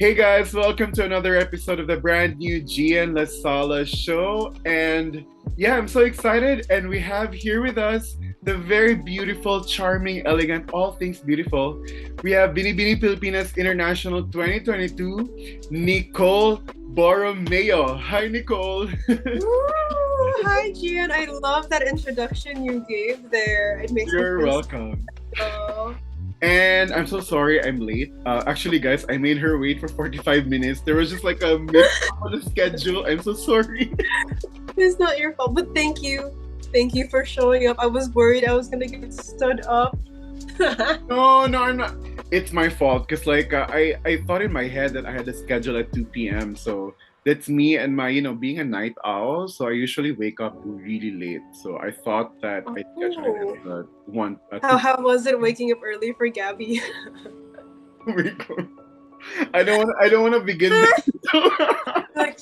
Hey guys, welcome to another episode of the brand new Jian Lasala show. And yeah, I'm so excited. And we have here with us the very beautiful, charming, elegant, all things beautiful. We have Binibini Pilipinas International 2022, Nicole Borromeo. Hi, Nicole. Woo! Hi, Jian. I love that introduction you gave there. It makes me You're feel welcome. so. And I'm so sorry I'm late. Actually, guys, I made her wait for 45 minutes. There was just like a miss on the schedule. I'm so sorry. It's not your fault, but thank you. Thank you for showing up. I was worried I was gonna get stood up. No, no, I'm not. It's my fault because I thought in my head that I had a schedule at 2 p.m. So that's me and my being a night owl. So I usually wake up really late. So I thought that I scheduled Oh. it at one How was it waking up early for Gabby? 2. I don't want to begin. Like,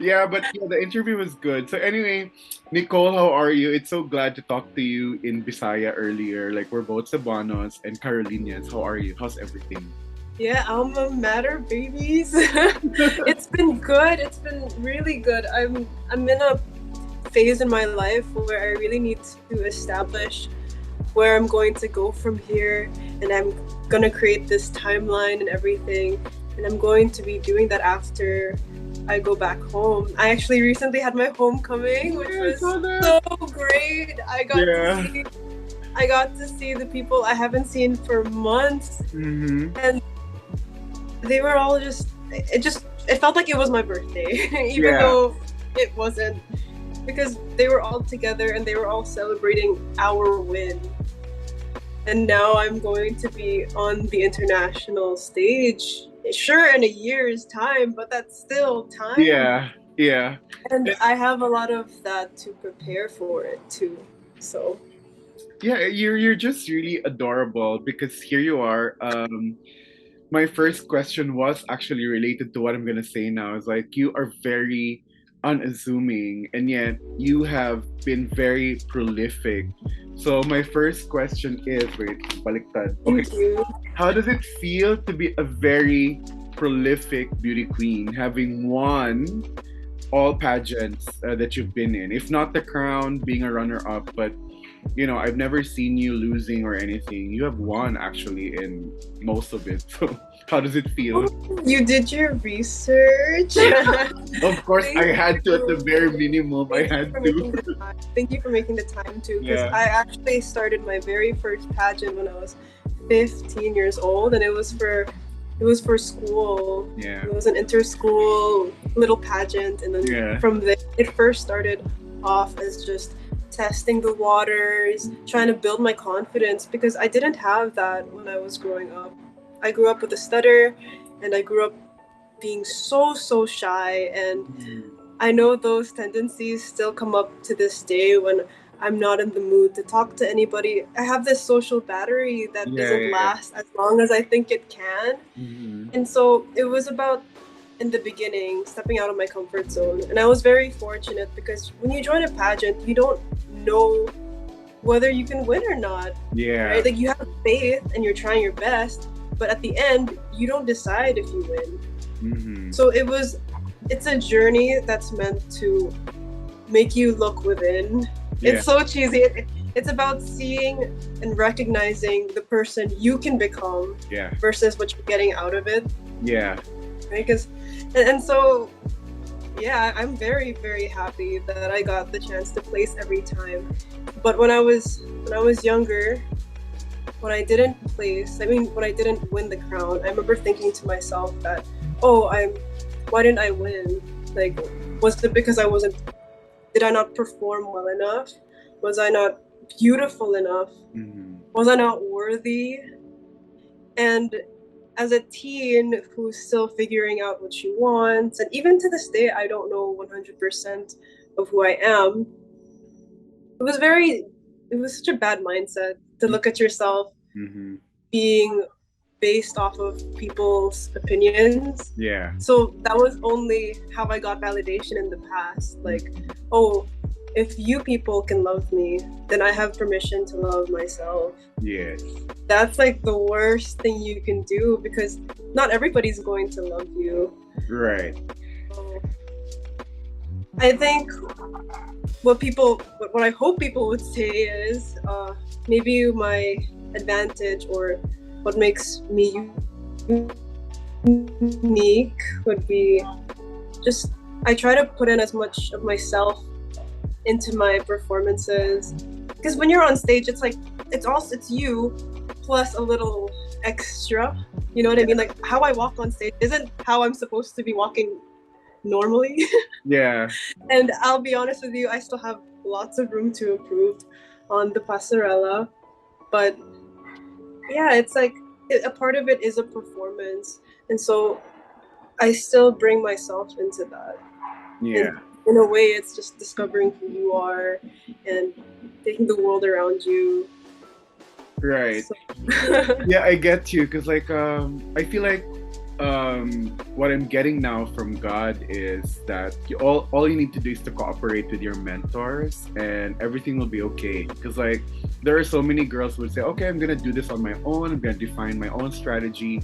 Yeah, but yeah, the interview was good. So anyway, Nicole, how are you? It's so glad to talk to you in Bisaya earlier. Like we're both Cebuanos and Carolinians. How are you? How's everything? yeah, alma mater babies. It's been good. It's been really good. I'm in a phase in my life where I really need to establish where I'm going to go from here, and I'm gonna create this timeline and everything, and I'm going to be doing that after I go back home. I actually recently had my homecoming, which Yeah, I was saw that. so great. Yeah. I got to see the people I haven't seen for months, Mm-hmm. and they were all it felt like it was my birthday, even Yeah. though it wasn't, because they were all together and they were all celebrating our win. And now I'm going to be on the international stage, sure, in a year's time, but that's still time. Yeah. Yeah. And I have a lot of that to prepare for it too. So Yeah, you're just really adorable because here you are. My first question was actually related to what I'm gonna say now. It's like you are very unassuming and yet you have been very prolific. So my first question is, wait, baliktad. Okay, thank you. how does it feel to be a very prolific beauty queen, having won all pageants that you've been in? If not the crown, being a runner-up, but I've never seen you losing or anything. You have won actually in most of it. So how does it feel? You did your research. Of course, I Thank had to at the you. very minimum. I had to. Thank you for making the time too, because Yeah. I actually started my very first pageant when I was 15 years old, and it was for school. Yeah. It was an inter-school little pageant, and then Yeah. from there, it first started off as just testing the waters, trying to build my confidence, because I didn't have that when I was growing up. I grew up with a stutter, and I grew up being so shy, and I know those tendencies still come up to this day when I'm not in the mood to talk to anybody. I have this social battery that Yeah. doesn't last as long as I think it can. Mhm. And so it was about, in the beginning, stepping out of my comfort zone. And I was very fortunate because when you join a pageant, you don't know whether you can win or not. Yeah. Right? Like, you have faith and you're trying your best, but at the end, you don't decide if you win. Mhm. So it's a journey that's meant to make you look within. Yeah. It's so cheesy. It's about seeing and recognizing the person you can become Yeah. versus what you're getting out of it. Yeah. Right? And so, yeah, I'm very, very happy that I got the chance to place every time. But when I was younger, when I didn't when I didn't win the crown, I remember thinking to myself that, why didn't I win? Like, was it because did I not perform well enough? Was I not beautiful enough? Mhm. Was I not worthy? And as a teen who's still figuring out what she wants, and even to this day, I don't know 100% of who I am, it was such a bad mindset to look at yourself Mhm. being based off of people's opinions. Yeah. So that was only how I got validation in the past. Like, oh, if you people can love me, then I have permission to love myself. Yes. That's like the worst thing you can do, because not everybody's going to love you. Right. So I think what I hope people would say is maybe my advantage or what makes me unique would be just I try to put in as much of myself into my performances, because when you're on stage it's like it's you plus a little extra, you know what I mean? Like how I walk on stage isn't how I'm supposed to be walking normally. Yeah. And I'll be honest with you, I still have lots of room to improve on the passerella, but yeah, it's like a part of it is a performance, and so I still bring myself into that. Yeah. And in a way, it's just discovering who you are and taking the world around you. Right. So. Yeah, I get you, because like I feel like what I'm getting now from God is that all you need to do is to cooperate with your mentors, and everything will be okay. Because like there are so many girls who would say, okay, I'm gonna do this on my own, I'm gonna define my own strategy,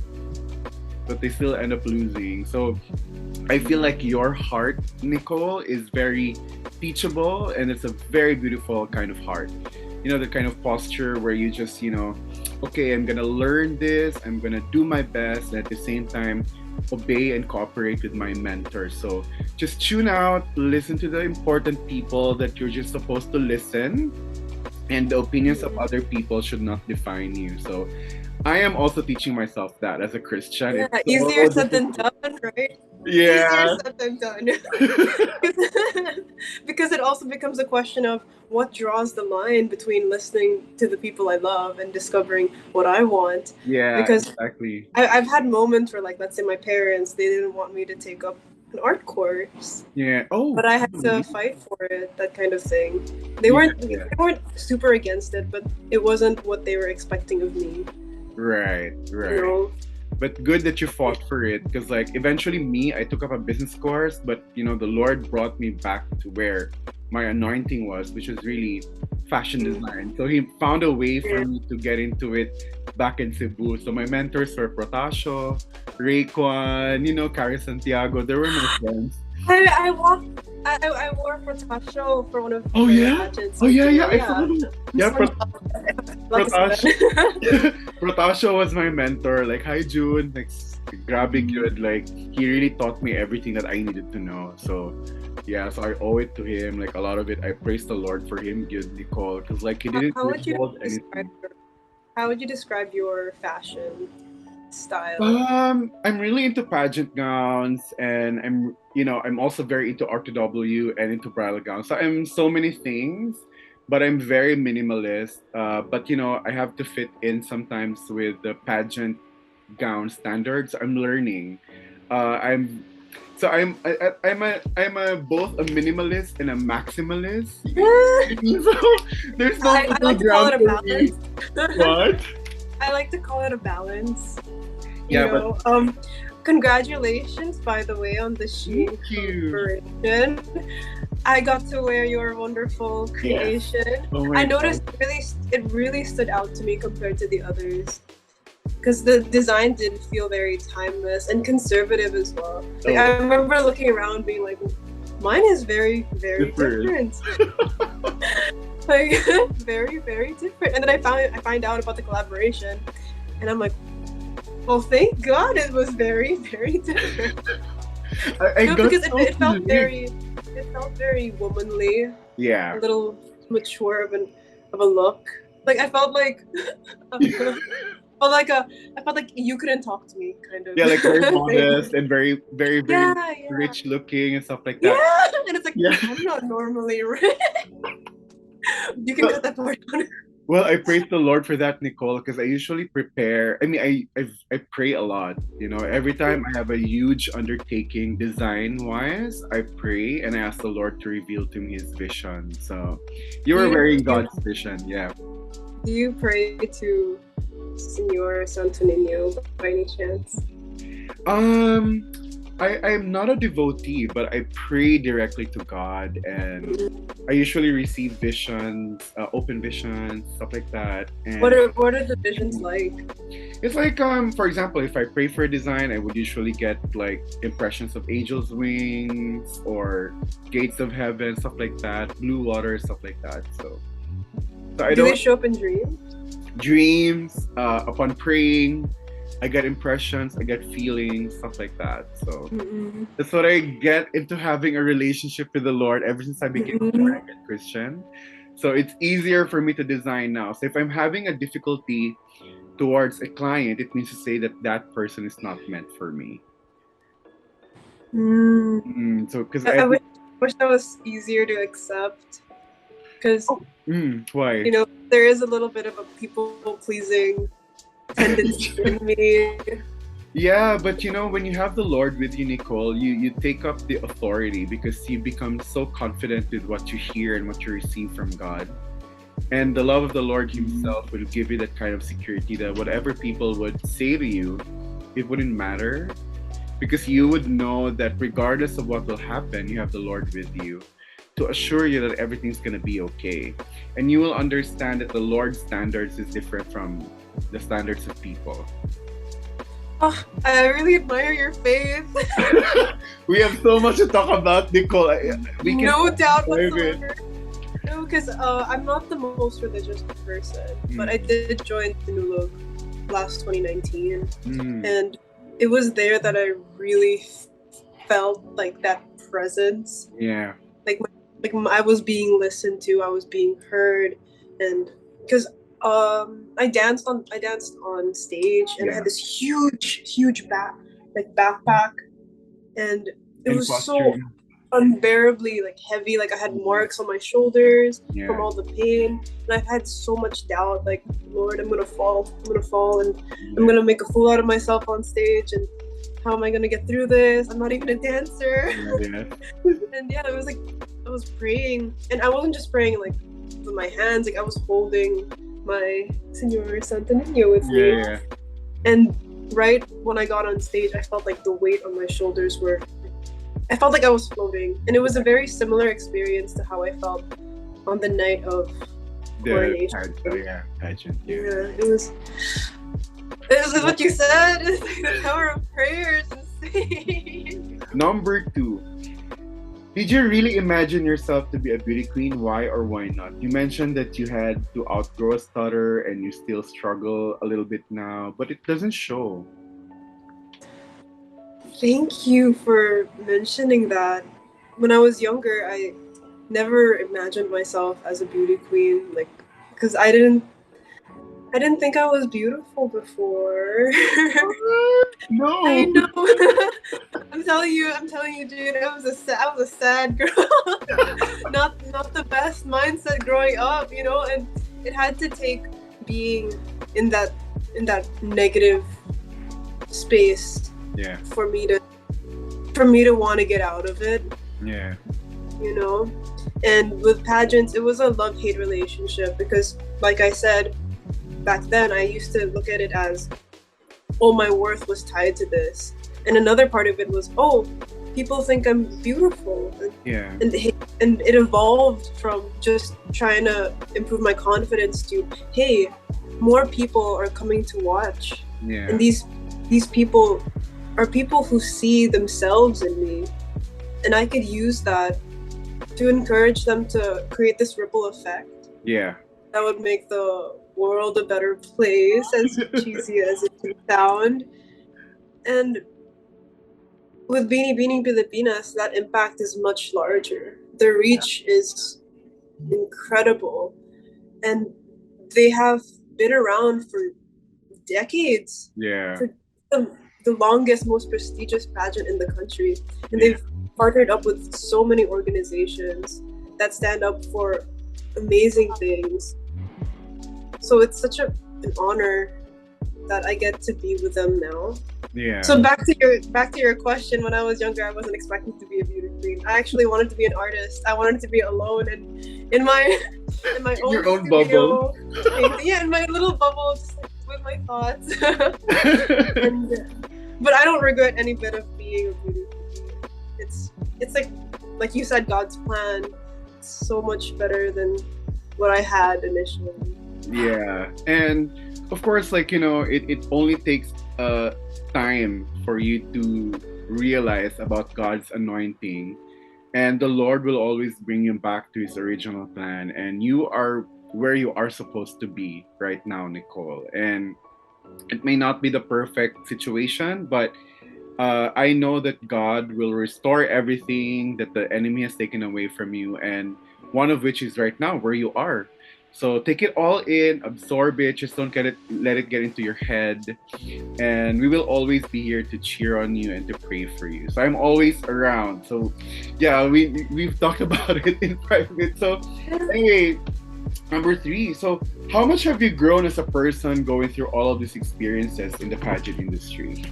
but they still end up losing. So I feel like your heart, Nicole, is very teachable, and it's a very beautiful kind of heart. You know, the kind of posture where you just, okay, I'm gonna learn this, I'm gonna do my best, and at the same time obey and cooperate with my mentor. So just tune out, listen to the important people that you're just supposed to listen, and the opinions of other people should not define you. So I am also teaching myself that as a Christian. Yeah, It's easier so said than difficult. done, right? Easier Yeah. said than done. Because it also becomes a question of what draws the line between listening to the people I love and discovering what I want. Yeah, Because exactly. I've had moments where, like, let's say my parents, they didn't want me to take up an art course, Yeah. Oh, but I had to really? fight for it, that kind of thing. Yeah, They yeah. weren't super against it, but it wasn't what they were expecting of me. Right, You right. know? But good that you fought for it, because like eventually I took up a business course, but the Lord brought me back to where my anointing was, which was really fashion design. So he found a way for me to get into it back in Cebu. So my mentors were Protasio, Rayquan, Carrie Santiago. They were my friends. I wore Protasio for one of Oh the yeah? pageants. Oh yeah, yeah. I Yeah. follow. Yeah, Protasio. Protasio was my mentor. Like, hi June, like grabbing good. Like, he really taught me everything that I needed to know. So yeah, so I owe it to him. Like a lot of it, I praise the Lord for him, good Nicole, because like he didn't How would you withhold describe anything. how would you describe your fashion style? I'm really into pageant gowns, and I'm also very into RTW and into bridal gowns. So I'm so many things, but I'm very minimalist. But I have to fit in sometimes with the pageant gown standards. I'm learning. I'm so I'm a both a minimalist and a maximalist. So there's no I like to call it a ground for me. balance. What? I like to call it a balance. Yeah, Congratulations, by the way, on the Shein Thank you. collaboration. I got to wear your wonderful creation. Yes. Oh my I noticed it really stood out to me compared to the others, because the design didn't feel very timeless and conservative as well. Like, I remember looking around being like, mine is very, very different. Like, very, very different. And then I find out about the collaboration, and I'm like, well, thank God it was very, very different. Because it felt very womanly. Yeah. A little mature of a look. Like I felt like I felt like you couldn't talk to me, kind of. Yeah, like very modest and very, very, very rich looking and stuff like that. Yeah, and it's like, I'm not normally rich. You can cut that part out. Well, I praise the Lord for that, Nicole, because I usually prepare. I mean, I pray a lot. Every time I have a huge undertaking design-wise, I pray and I ask the Lord to reveal to me His vision. So, you were wearing God's vision, yeah. Do you pray to Senor Santo Niño by any chance? I'm not a devotee, but I pray directly to God, and I usually receive visions, open visions, stuff like that. And what are the visions like? it's like, for example, if I pray for a design, I would usually get like impressions of angels' wings or gates of heaven, stuff like that, blue water, stuff like that. So I Do they don't show up in dreams? dreams. Upon praying, I get impressions, I get feelings, stuff like that. So Mm-mm. that's what I get into having a relationship with the Lord ever since I became a born again Christian. So it's easier for me to design now. So if I'm having a difficulty towards a client, it means to say that that person is not meant for me. So because I wish that was easier to accept, because why? there is a little bit of a people pleasing tendency in me. Yeah, but when you have the Lord with you, Nicole, you take up the authority because you become so confident with what you hear and what you receive from God. And the love of the Lord Himself will give you that kind of security that whatever people would say to you, it wouldn't matter. Because you would know that regardless of what will happen, you have the Lord with you to assure you that everything's going to be okay. And you will understand that the Lord's standards is different from the standards of people. Oh, I really admire your faith. We have so much to talk about, Nicole. We can No doubt whatsoever. No, because I'm not the most religious person, but I did join the New Look last 2019, and it was there that I really felt like that presence. Yeah. Like I was being listened to, I was being heard, and because I danced on stage, and I had this huge backpack, and it was so unbearably heavy. I had marks on my shoulders from all the pain, and I've had so much doubt. Lord, I'm gonna fall, and I'm gonna make a fool out of myself on stage, and how am I gonna get through this? I'm not even a dancer. And it was I was praying, and I wasn't just praying with my hands. I was holding my Señor Santo Niño with me. And right when I got on stage, I felt like the weight on my shoulders I felt like I was floating, and it was a very similar experience to how I felt on the night of coronation. Pageant. It was what you said. It's the power of prayer is insane. Number 2. Did you really imagine yourself to be a beauty queen? Why or why not? You mentioned that you had to outgrow a stutter and you still struggle a little bit now, but it doesn't show. Thank you for mentioning that. When I was younger, I never imagined myself as a beauty queen, because I didn't think I was beautiful before. No. I know. I'm telling you, dude. I was a sad girl. not the best mindset growing up, and it had to take being in that negative space for me to want to get out of it. And with pageants, it was a love-hate relationship, because like I said, back then I used to look at it as, oh, my worth was tied to this, and another part of it was, oh, people think I'm beautiful, and it evolved from just trying to improve my confidence to, hey, more people are coming to watch, and these people are people who see themselves in me, and I could use that to encourage them to create this ripple effect that would make the world a better place, as cheesy as it can sound. And with Beanie Pilipinas, that impact is much larger. The reach is incredible, and they have been around for decades. For the longest, most prestigious pageant in the country, and they've partnered up with so many organizations that stand up for amazing things. So it's such an honor that I get to be with them now. So back to your question. When I was younger, I wasn't expecting to be a beauty queen. I actually wanted to be an artist. I wanted to be alone and in my own your own studio, bubble. in my little bubble, just with my thoughts. But I don't regret any bit of being a beauty it's like you said, God's plan. It's so much better than what I had initially. Yeah. And of course, like, it only takes time for you to realize about God's anointing. And the Lord will always bring you back to his original plan. And you are where you are supposed to be right now, Nicole. And it may not be the perfect situation, but I know that God will restore everything that the enemy has taken away from you, and one of which is right now where you are. So take it all in, absorb it. Just don't let it get into your head. And we will always be here to cheer on you and to pray for you. So I'm always around. So yeah, we've talked about it in private. So anyway, number 3. So how much have you grown as a person going through all of these experiences in the pageant industry?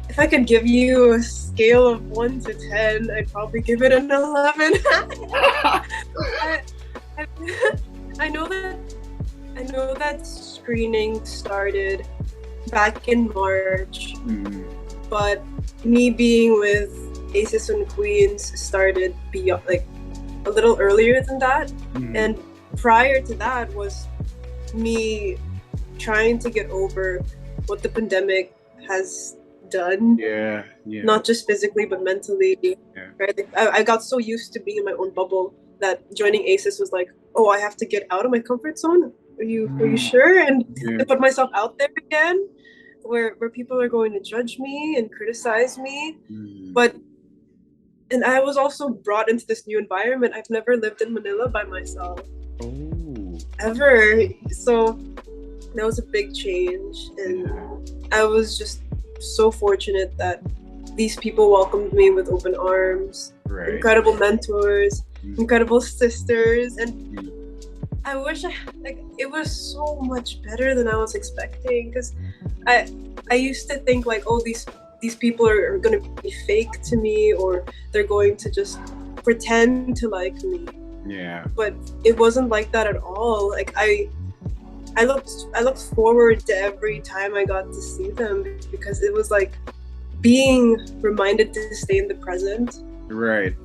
If I could give you a scale of 1 to 10, I'd probably give it an 11. I know that screening started back in March, but me being with Aces and Queens started beyond, like, a little earlier than that. And prior to that was me trying to get over what the pandemic has done. Yeah. Not just physically but mentally. Yeah. Right? Like, I got so used to being in my own bubble that joining ACES was like, oh, I have to get out of my comfort zone. Are you sure? And I put myself out there again, where people are going to judge me and criticize me. And I was also brought into this new environment. I've never lived in Manila by myself. Ever. So that was a big change, and I was just so fortunate that these people welcomed me with open arms. Incredible mentors, incredible sisters, and I wish it was so much better than I was expecting, because I used to think like, oh, these people are going to be fake to me, or they're going to just pretend to like me. But it wasn't like that at all. Like I looked forward to every time I got to see them, because it was like being reminded to stay in the present. Right.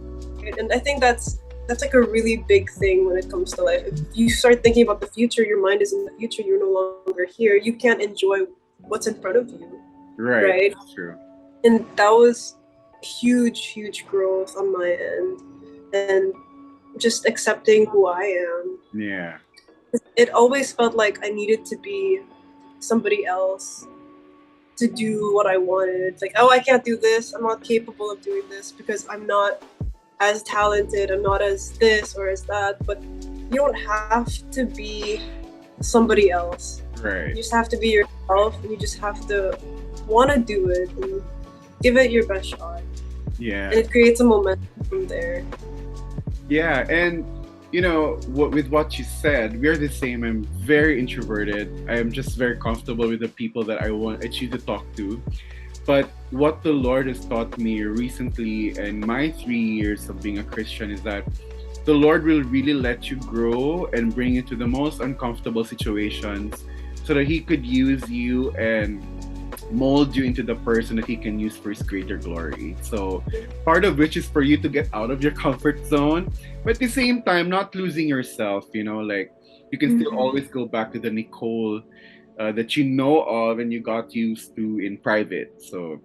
And I think that's like a really big thing when it comes to life. If you start thinking about the future, your mind is in the future, you're no longer here. You can't enjoy what's in front of you. Right? That's true. And that was huge growth on my end. And just accepting who I am. Yeah. It always felt like I needed to be somebody else to do what I wanted. Like, oh, I can't do this. I'm not capable of doing this because I'm not as talented. I'm not as this or as that. But you don't have to be somebody else. Right. You just have to be yourself, and you just have to want to do it and give it your best shot. Yeah. And it creates a momentum from there. Yeah, and with what you said, we're the same. I'm very introverted. I am just very comfortable with the people that I choose to talk to. But what the Lord has taught me recently in my 3 years of being a Christian is that the Lord will really let you grow and bring you to the most uncomfortable situations so that he could use you and mold you into the person that he can use for his greater glory. So part of which is for you to get out of your comfort zone, but at the same time not losing yourself. Like you can still always go back to the Nicole that you know of and you got used to in private. So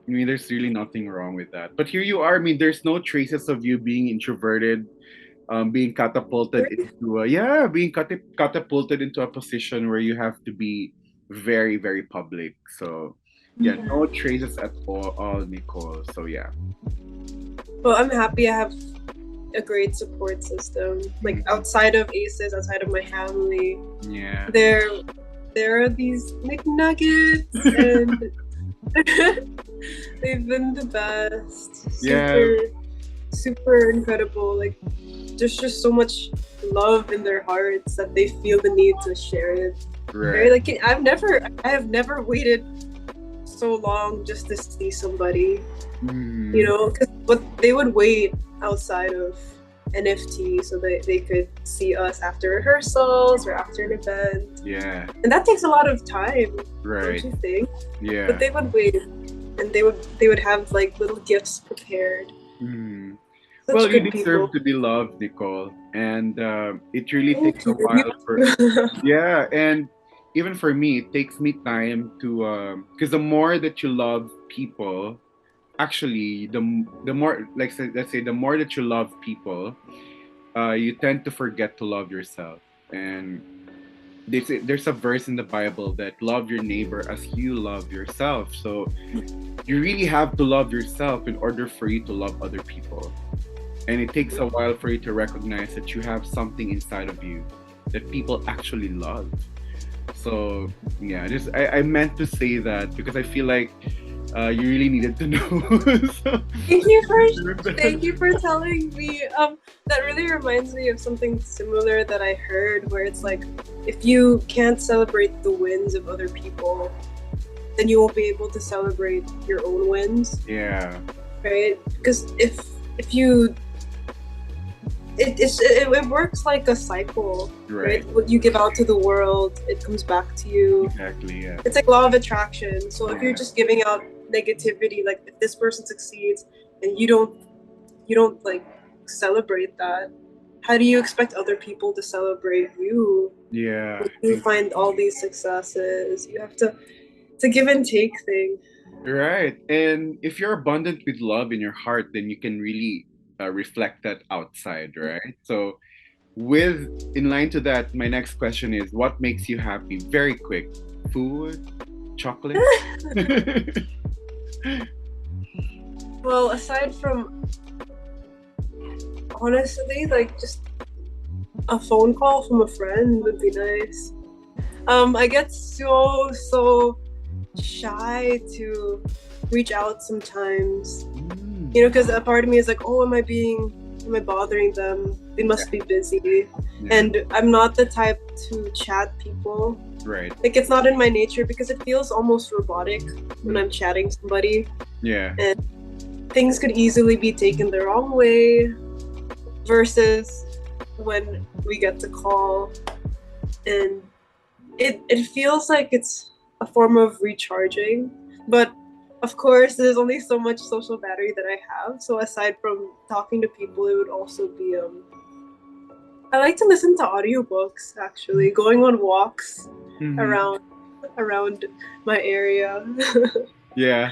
I mean, there's really nothing wrong with that. But here you are. I mean, there's no traces of you being introverted, being catapulted into a position where you have to be very, very public. So yeah, no traces at all, Nicole. So yeah. Well, I'm happy I have a great support system. Like outside of ACES, outside of my family. Yeah. There are these McNuggets, and they've been the best. Super incredible. Like there's just so much love in their hearts that they feel the need to share it. Right. Like I have never waited so long just to see somebody. Because they would wait outside of NFT so that they could see us after rehearsals or after an event. Yeah. And that takes a lot of time. Right. Don't you think? Yeah. But they would wait. and they would have like little gifts prepared. Mm. Such Well, you good people. deserve to be loved, Nicole, and it really Thank takes a you. while for yeah, and even for me, it takes me time to because the more that you love people, actually, the more like let's say the more that you love people, you tend to forget to love yourself. And there's a verse in the Bible that love your neighbor as you love yourself. So you really have to love yourself in order for you to love other people. And it takes a while for you to recognize that you have something inside of you that people actually love. So yeah, just I meant to say that because I feel like you really needed to know. So, Thank you deserve for that. thank you for telling me. That really reminds me of something similar that I heard, where it's like, if you can't celebrate the wins of other people, then you won't be able to celebrate your own wins, Yeah, right? Because if you it works like a cycle, right. right? What you give out to the world, it comes back to you. Exactly. Yeah. It's like law of attraction. So if you're Yeah. just giving out negativity, like if this person succeeds and you don't like celebrate that, how do you expect other people to celebrate you Yeah. when you find all these successes? You have to, it's a give and take thing. Right. And if you're abundant with love in your heart, then you can really reflect that outside, right? So, with in line to that, my next question is what makes you happy? Very quick. Food, chocolate? Well, aside from, honestly, like just a phone call from a friend would be nice. I get so shy to reach out sometimes, Mm, because a part of me is like, oh, am I bothering them? They must be busy. yeah, And I'm not the type to chat people. right. Like, it's not in my nature because it feels almost robotic when I'm chatting somebody. Yeah. And things could easily be taken the wrong way versus when we get to call, and it feels like it's a form of recharging. But of course, there's only so much social battery that I have. So aside from talking to people, it would also be I like to listen to audiobooks, actually, going on walks Mhm. around my area. Yeah.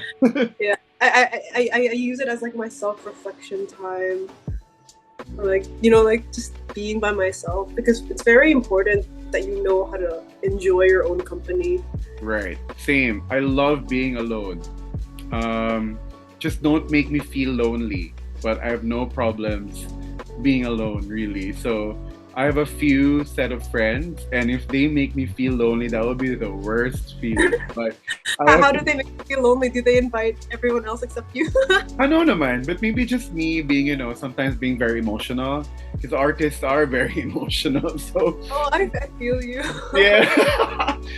Yeah, I use it as like my self-reflection time, or like just being by myself, because it's very important that you know how to enjoy your own company. Right. Same. I love being alone. Just don't make me feel lonely, but I have no problems being alone, really. So I have a few set of friends, and if they make me feel lonely, that would be the worst feeling. But I How have do they make you feel lonely? Do they invite everyone else except you? I know naman, but maybe just me being, sometimes being very emotional. Because artists are very emotional. So, Oh, I feel you. yeah.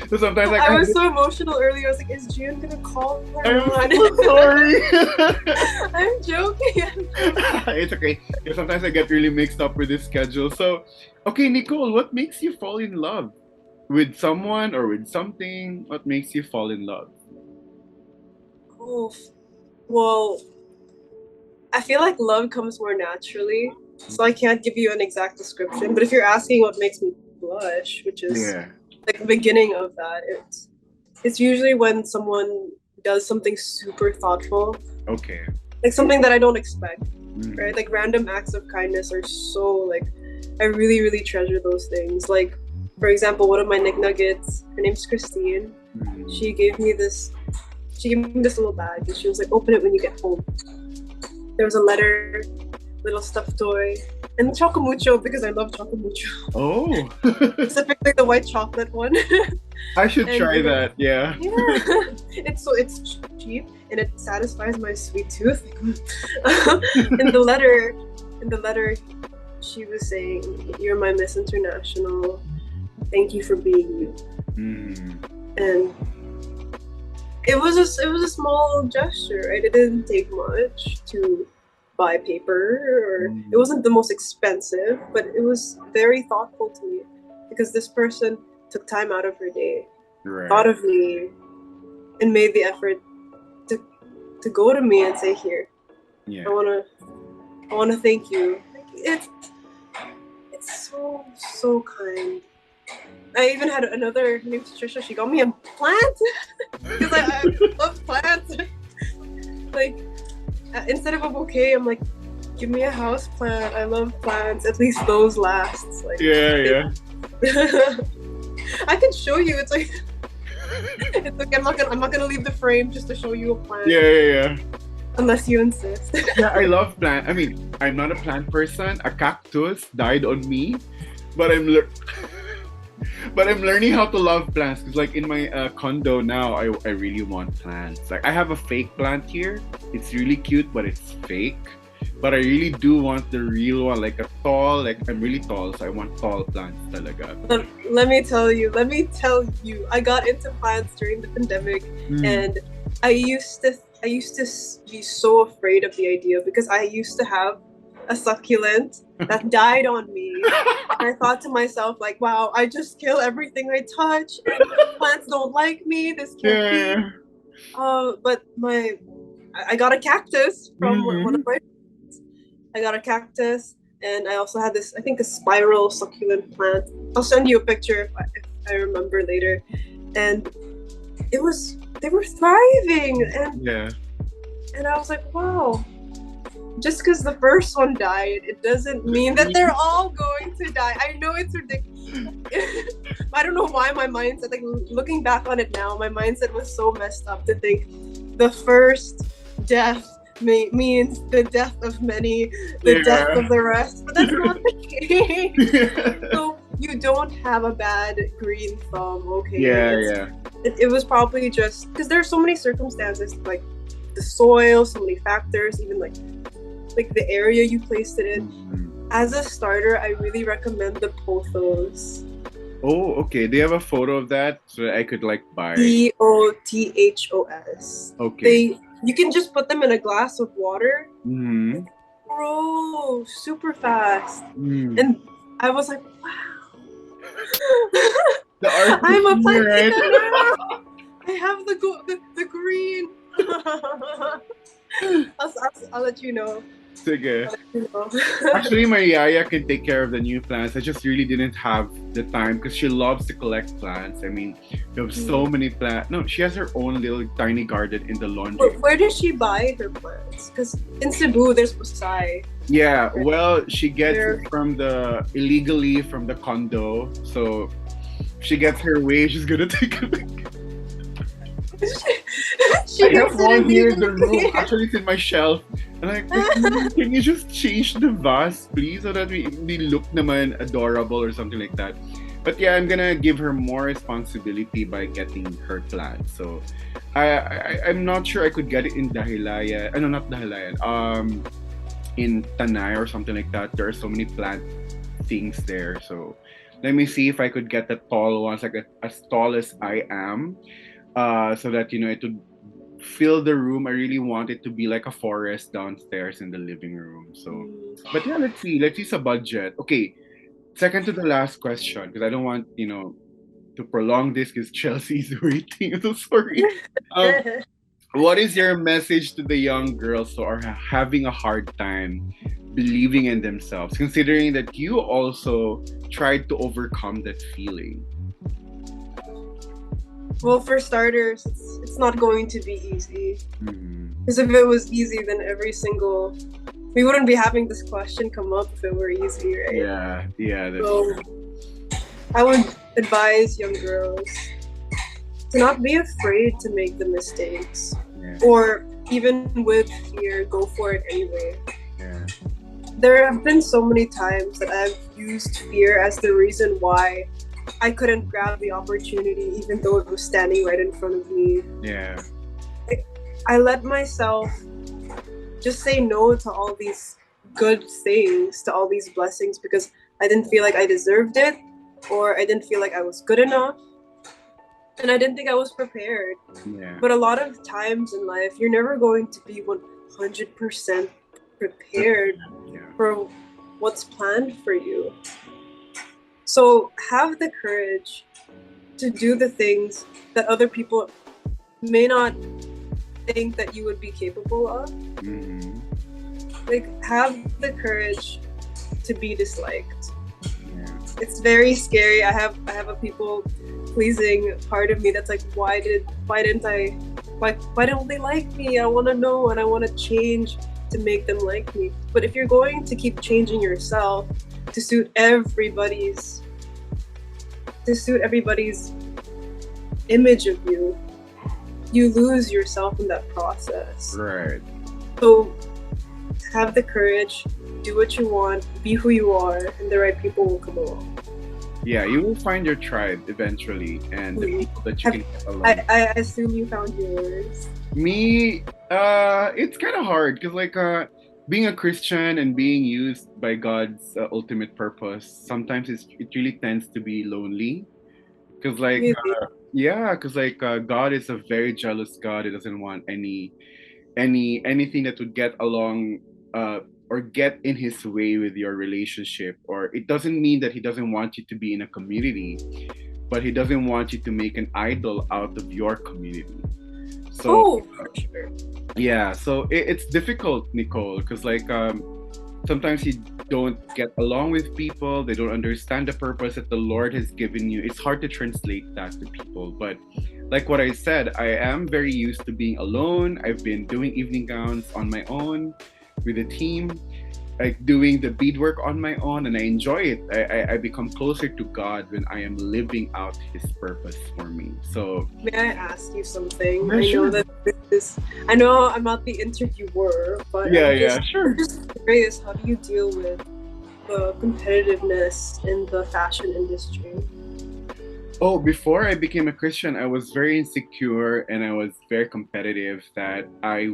So sometimes like, I was so emotional earlier. I was like, is Jian gonna call or I'm not? so sorry. I'm joking. It's okay. Yeah, sometimes I get really mixed up with this schedule. So, okay, Nicole, what makes you fall in love? With someone or with something? What makes you fall in love? Oof. Well, I feel like love comes more naturally, so I can't give you an exact description. But if you're asking what makes me blush, which is Yeah. like the beginning of that, it's usually when someone does something super thoughtful, Okay. like something that I don't expect, Mm. right? Like random acts of kindness are so like, I really really treasure those things. Like, for example, one of my Nick Nuggets, her name's Christine. Mm. She gave me this. She gave me this little bag, and she was like, "Open it when you get home." There was a letter, little stuffed toy, and chocomucho, because I love chocomucho. Oh, Specifically the white chocolate one. I should And, try that. Yeah. Yeah, it's cheap and it satisfies my sweet tooth. in the letter, in the letter, she was saying, "You're my Miss International. Thank you for being you." Mm. And it was a small gesture, right? It didn't take much to buy paper, or it wasn't the most expensive, but it was very thoughtful to me because this person took time out of her day, Right. thought of me, and made the effort to to go to me and say, here, Yeah. I wanna thank you. It's so kind. I even had another, her name's Trisha, she got me a plant because I love plants. Like, instead of a bouquet, I'm like, give me a house plant. I love plants. At least those last. Like, Yeah. I can show you. It's like I'm not gonna leave the frame just to show you a plant. Yeah. Unless you insist. Yeah, I love plant. I mean, I'm not a plant person. A cactus died on me, but I'm learning how to love plants. Cause like in my condo now, I really want plants. Like I have a fake plant here. It's really cute, but it's fake. But I really do want the real one, like a tall. Like I'm really tall, so I want tall plants, talaga. Let me tell you. I got into plants during the pandemic, and I used to be so afraid of the idea because I used to have a succulent that died on me. And I thought to myself, like, wow, I just kill everything I touch. And plants don't like me. This can't be. But I got a cactus from one of my friends. I got a cactus, and I also had this, I think, a spiral succulent plant. I'll send you a picture if I remember later. And they were thriving, and I was like, wow. Just because the first one died, it doesn't mean that they're all going to die. I know it's ridiculous. I don't know why my mindset, like looking back on it now, my mindset was so messed up to think the first death means the death of many, the death of the rest. But that's not the case. So you don't have a bad green thumb, okay? It was probably just because there's so many circumstances, like the soil, so many factors, even like the area you placed it in. As a starter, I really recommend the pothos. Oh, okay. Do you have a photo of that so that I could like buy? Pothos. Okay. You can just put them in a glass of water. Grow super fast. And I was like, wow. I'm a plant picker now. I have the green. I'll let you know. Sige. Actually, my yaya can take care of the new plants. I just really didn't have the time because she loves to collect plants. I mean, we have so many plants. No, she has her own little tiny garden in the laundry. Where does she buy her plants? Because in Cebu, there's bonsai. Yeah, well, she gets it illegally from the condo. So if she gets her way, she's gonna take a look. I have one here in the room. Actually, it's in my shelf. And I'm like, can you just change the vase, please, so that we look naman adorable or something like that. But yeah, I'm gonna give her more responsibility by getting her plants. So I'm not sure I could get it in Dahilayan. No, not Dahilayan. In Tanay or something like that. There are so many plant things there. So let me see if I could get the tall ones, like as tall as I am. So that it would fill the room. I really want it to be like a forest downstairs in the living room. So, but yeah, let's see the budget. Okay, second to the last question, because I don't want to prolong this because Chelsea's waiting. I'm so sorry. What is your message to the young girls who are having a hard time believing in themselves, considering that you also tried to overcome that feeling? Well, for starters, it's not going to be easy. Because if it was easy, then we wouldn't be having this question come up if it were easy, right? Yeah. So I would advise young girls to not be afraid to make the mistakes. Or even with fear, go for it anyway. There have been so many times that I've used fear as the reason why I couldn't grab the opportunity even though it was standing right in front of me. I let myself just say no to all these good things, to all these blessings, because I didn't feel like I deserved it, or I didn't feel like I was good enough, and I didn't think I was prepared. But a lot of times in life, you're never going to be 100% prepared for what's planned for you. So have the courage to do the things that other people may not think that you would be capable of. Mm-hmm. Like, have the courage to be disliked. Yeah. It's very scary. I have a people pleasing part of me that's like, why don't they like me? I want to know and I want to change to make them like me. But if you're going to keep changing yourself to suit everybody's image of you, you lose yourself in that process. Right. So have the courage, do what you want, be who you are, and the right people will come along. Yeah, you will find your tribe eventually, and the people that you can get along. I assume you found yours. Me, it's kind of hard because being a Christian and being used by God's ultimate purpose, sometimes it really tends to be lonely. Because Really? God is a very jealous God. He doesn't want anything that would get along or get in his way with your relationship. Or it doesn't mean that he doesn't want you to be in a community, but he doesn't want you to make an idol out of your community. So for sure. yeah, so it's difficult, Nicole, because sometimes you don't get along with people. They don't understand the purpose that the Lord has given you. It's hard to translate that to people. But like what I said, I am very used to being alone. I've been doing evening gowns on my own with a team, like doing the beadwork on my own, and I enjoy it. I become closer to God when I am living out his purpose for me. So may I ask you something? Yeah, sure. I know I'm not the interviewer, but sure. I'm just curious, how do you deal with the competitiveness in the fashion industry? Oh, before I became a Christian, I was very insecure and I was very competitive that I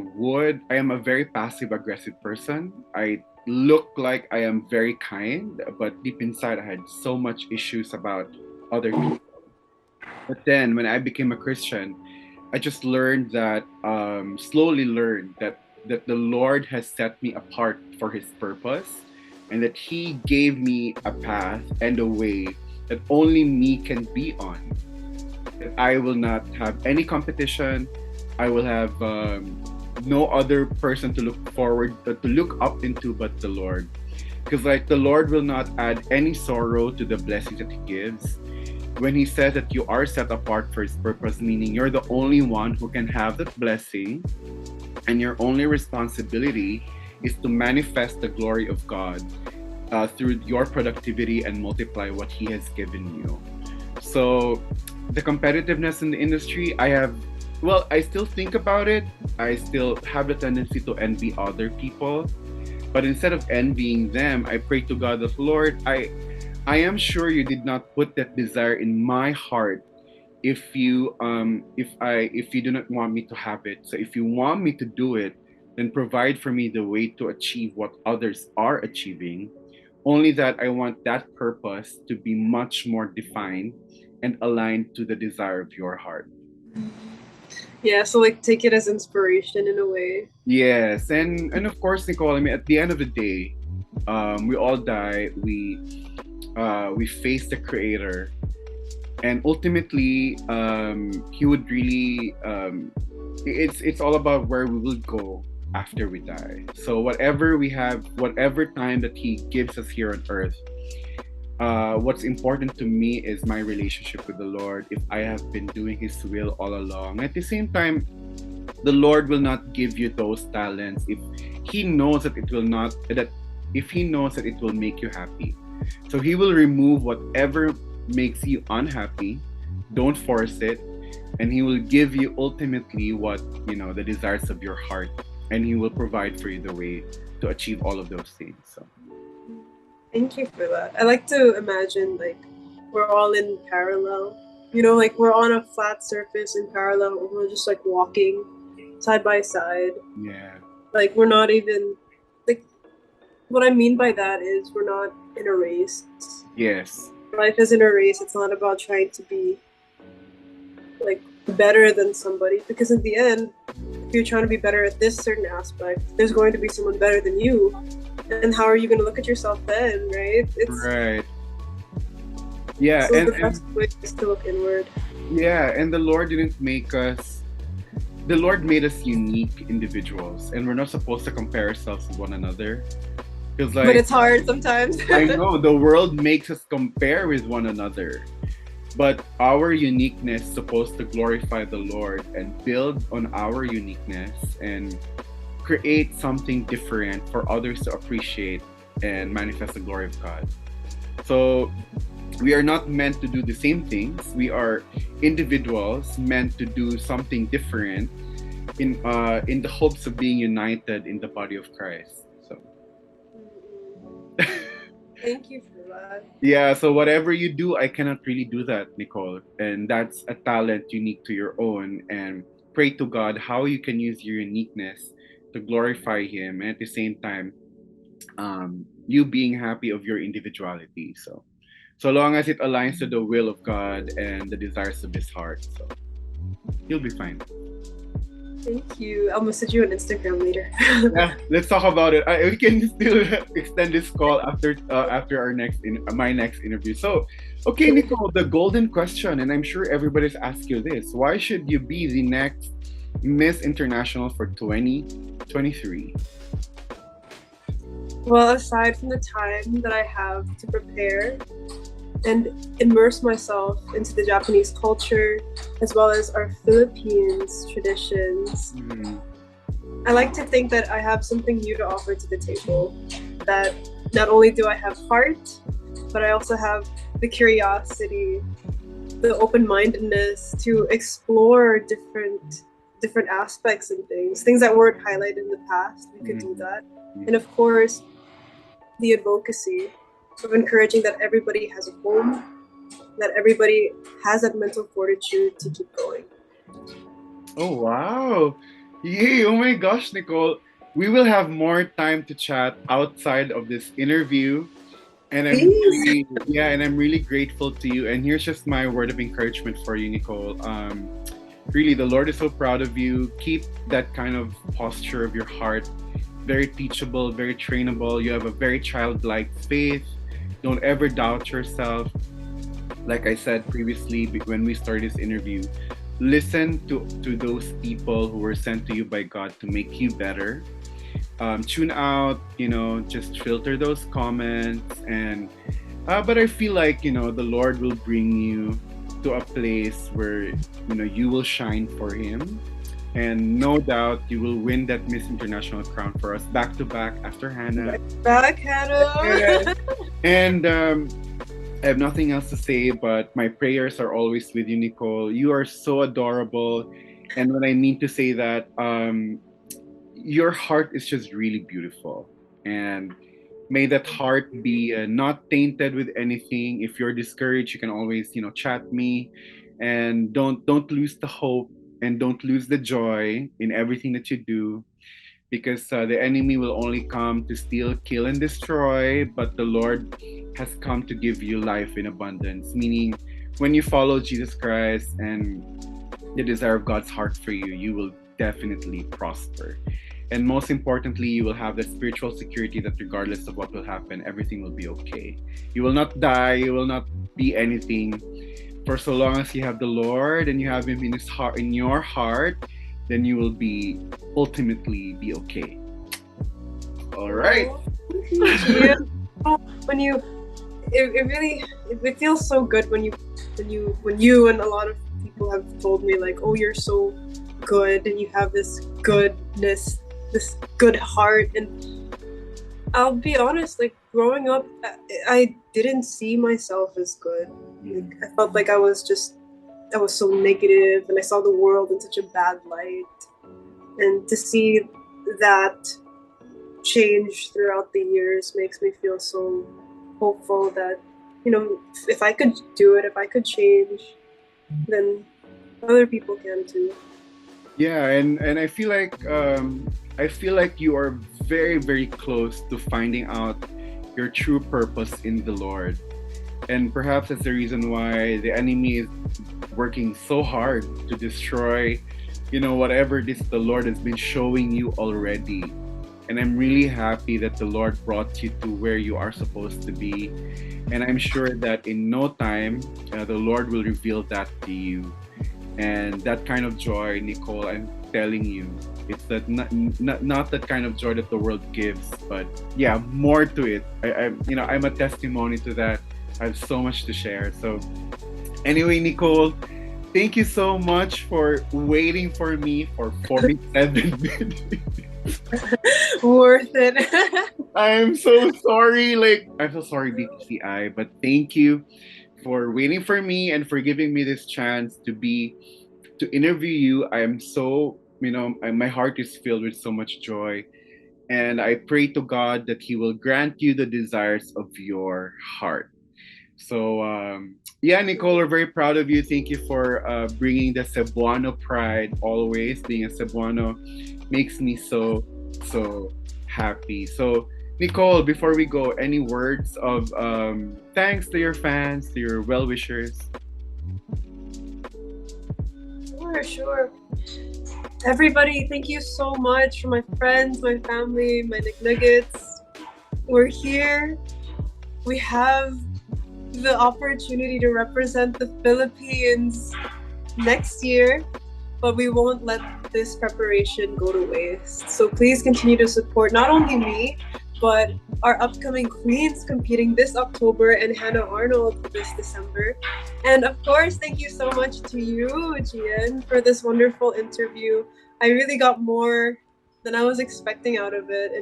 am a very passive aggressive person. I look like I am very kind, but deep inside I had so much issues about other people. But then when I became a Christian, I just slowly learned that the Lord has set me apart for his purpose and that he gave me a path and a way that only me can be on. That I will not have any competition. I will have no other person to look up into but the Lord. Because the Lord will not add any sorrow to the blessings that he gives. When he says that you are set apart for his purpose, meaning you're the only one who can have that blessing, and your only responsibility is to manifest the glory of God through your productivity and multiply what he has given you. So the competitiveness in the industry, I still think about it. I still have the tendency to envy other people. But instead of envying them, I pray to God that, Lord, I am sure you did not put that desire in my heart if you do not want me to have it. So if you want me to do it, then provide for me the way to achieve what others are achieving. Only that I want that purpose to be much more defined and aligned to the desire of your heart. Yeah, so take it as inspiration in a way. Yes, and of course, Nicole, I mean, at the end of the day, we all die. We face the Creator, and ultimately, he would really. It's all about where we will go after we die. So whatever we have, whatever time that he gives us here on earth, what's important to me is my relationship with the Lord. If I have been doing his will all along, at the same time, the Lord will not give you those talents if he knows that it will make you happy. So he will remove whatever makes you unhappy. Don't force it, and he will give you ultimately what the desires of your heart, and he will provide for you the way to achieve all of those things. So thank you for that. I like to imagine we're all in parallel. We're on a flat surface in parallel, and we're just walking side by side. Yeah. We're not even what I mean by that is we're not in a race. Yes. Life isn't a race. It's not about trying to be better than somebody, because in the end, if you're trying to be better at this certain aspect, there's going to be someone better than you. And how are you going to look at yourself then, right? Right. Yeah, so the best way is to look inward. Yeah, and the Lord didn't make us the Lord made us unique individuals, and we're not supposed to compare ourselves with one another. Because, But like, it's hard sometimes. I know the world makes us compare with one another, but our uniqueness is supposed to glorify the Lord and build on our uniqueness and create something different for others to appreciate and manifest the glory of God. So we are not meant to do the same things. We are individuals meant to do something different in the hopes of being united in the body of Christ. So Thank you for that. yeah, so whatever you do, I cannot really do that, Nicole. And that's a talent unique to your own. And pray to God how you can use your uniqueness to glorify Him, and at the same time, you being happy of your individuality. So long as it aligns to the will of God and the desires of His heart, so you'll be fine. Thank you. I'll message you on Instagram later. Yeah, let's talk about it. We can still extend this call after our my next interview. So, okay, Nicole, the golden question, and I'm sure everybody's asked you this: why should you be the next Miss International for 2023? Well, aside from the time that I have to prepare and immerse myself into the Japanese culture as well as our Philippines traditions, I like to think that I have something new to offer to the table. That not only do I have heart, but I also have the curiosity, the open-mindedness to explore different aspects and things that weren't highlighted in the past. We could do that. And of course, the advocacy of encouraging that everybody has a home, that everybody has that mental fortitude to keep going. Oh, wow. Yay. Oh my gosh, Nicole. We will have more time to chat outside of this interview. And I'm really grateful to you. And here's just my word of encouragement for you, Nicole. Really, the Lord is so proud of you. Keep that kind of posture of your heart. Very teachable, very trainable. You have a very childlike faith. Don't ever doubt yourself. Like I said previously when we started this interview, listen to those people who were sent to you by God to make you better. Tune out, just filter those comments. And but I feel like, the Lord will bring you to a place where, you will shine for Him. And no doubt you will win that Miss International crown for us back to back after Hannah. Back, Hannah. And I have nothing else to say, but my prayers are always with you, Nicole. You are so adorable. And when I mean to say that, your heart is just really beautiful. And may that heart be not tainted with anything. If you're discouraged, you can always, chat me. And don't lose the hope. And don't lose the joy in everything that you do, because the enemy will only come to steal, kill, and destroy, but the Lord has come to give you life in abundance. Meaning, when you follow Jesus Christ and the desire of God's heart for you, you will definitely prosper. And most importantly, you will have that spiritual security that regardless of what will happen, everything will be okay. You will not die, you will not be anything. For so long as you have the Lord and you have Him in His heart, in your heart, then you will be ultimately be okay. All right. When you, it feels so good when you and a lot of people have told me like, oh, you're so good and you have this goodness, this good heart. And I'll be honest, like growing up, I didn't see myself as good. Like, I felt like I was so negative and I saw the world in such a bad light. And to see that change throughout the years makes me feel so hopeful that, if I could do it, if I could change, then other people can too. Yeah, and I feel like you are very, very close to finding out your true purpose in the Lord. And perhaps that's the reason why the enemy is working so hard to destroy, whatever this the Lord has been showing you already. And I'm really happy that the Lord brought you to where you are supposed to be. And I'm sure that in no time, the Lord will reveal that to you. And that kind of joy, Nicole, I'm telling you. It's that not that kind of joy that the world gives, but yeah, more to it. I'm a testimony to that. I have so much to share. So anyway, Nicole, thank you so much for waiting for me for 47 minutes. Worth it. I'm so sorry. Like, I'm so sorry, BPCI, but thank you for waiting for me and for giving me this chance to interview you. I am so, my heart is filled with so much joy. And I pray to God that He will grant you the desires of your heart. So, yeah, Nicole, we're very proud of you. Thank you for bringing the Cebuano pride always. Being a Cebuano makes me so, so happy. So, Nicole, before we go, any words of thanks to your fans, to your well wishers? Sure. Everybody, thank you so much for my friends, my family, my Nuggets. We're here. We have the opportunity to represent the Philippines next year, but we won't let this preparation go to waste. So please continue to support not only me, but our upcoming queens competing this October and Hannah Arnold this December. And of course, thank you so much to you, Jian, for this wonderful interview. I really got more than I was expecting out of it.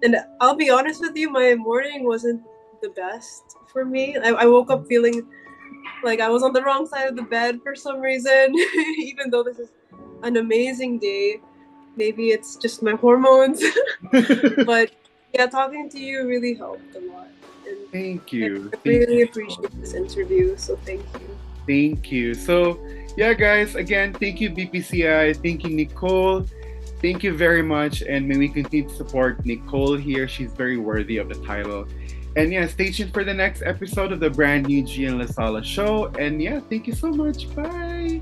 And I'll be honest with you, my morning wasn't the best for me. I woke up feeling like I was on the wrong side of the bed for some reason, even though this is an amazing day. Maybe it's just my hormones. But yeah, talking to you really helped a lot. And thank you. I really appreciate this interview, so thank you. Thank you. So, yeah, guys, again, thank you, BPCI. Thank you, Nicole. Thank you very much. And may we continue to support Nicole here. She's very worthy of the title. And yeah, stay tuned for the next episode of the brand new Jian Lasala show. And yeah, thank you so much. Bye.